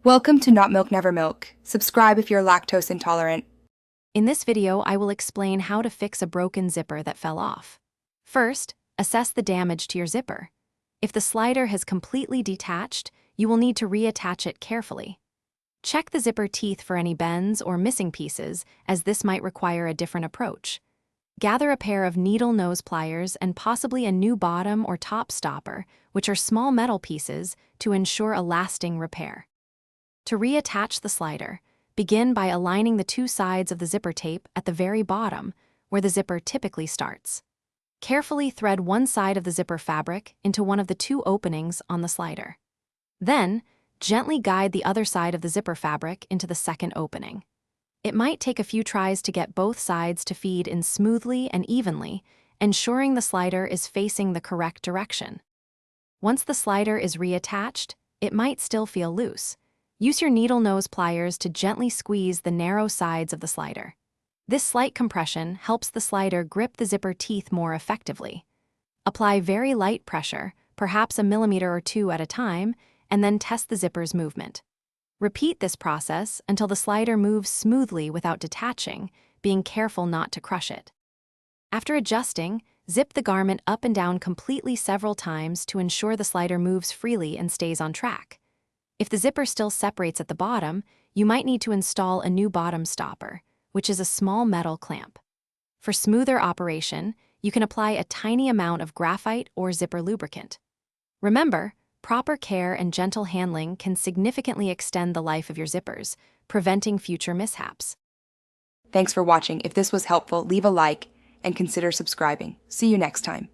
Welcome to Not Milk Never Milk. Subscribe if you're lactose intolerant. In this video, I will explain how to fix a broken zipper that fell off. First, assess the damage to your zipper. If the slider has completely detached, you will need to reattach it carefully. Check the zipper teeth for any bends or missing pieces, as this might require a different approach. Gather a pair of needle nose pliers and possibly a new bottom or top stopper, which are small metal pieces, to ensure a lasting repair. To reattach the slider, begin by aligning the two sides of the zipper tape at the very bottom, where the zipper typically starts. Carefully thread one side of the zipper fabric into one of the two openings on the slider. Then, gently guide the other side of the zipper fabric into the second opening. It might take a few tries to get both sides to feed in smoothly and evenly, ensuring the slider is facing the correct direction. Once the slider is reattached, it might still feel loose. Use your needle nose pliers to gently squeeze the narrow sides of the slider. This slight compression helps the slider grip the zipper teeth more effectively. Apply very light pressure, perhaps a millimeter or two at a time, and then test the zipper's movement. Repeat this process until the slider moves smoothly without detaching, being careful not to crush it. After adjusting, zip the garment up and down completely several times to ensure the slider moves freely and stays on track. If the zipper still separates at the bottom, you might need to install a new bottom stopper, which is a small metal clamp. For smoother operation, you can apply a tiny amount of graphite or zipper lubricant. Remember, proper care and gentle handling can significantly extend the life of your zippers, preventing future mishaps. Thanks for watching. If this was helpful, leave a like and consider subscribing. See you next time.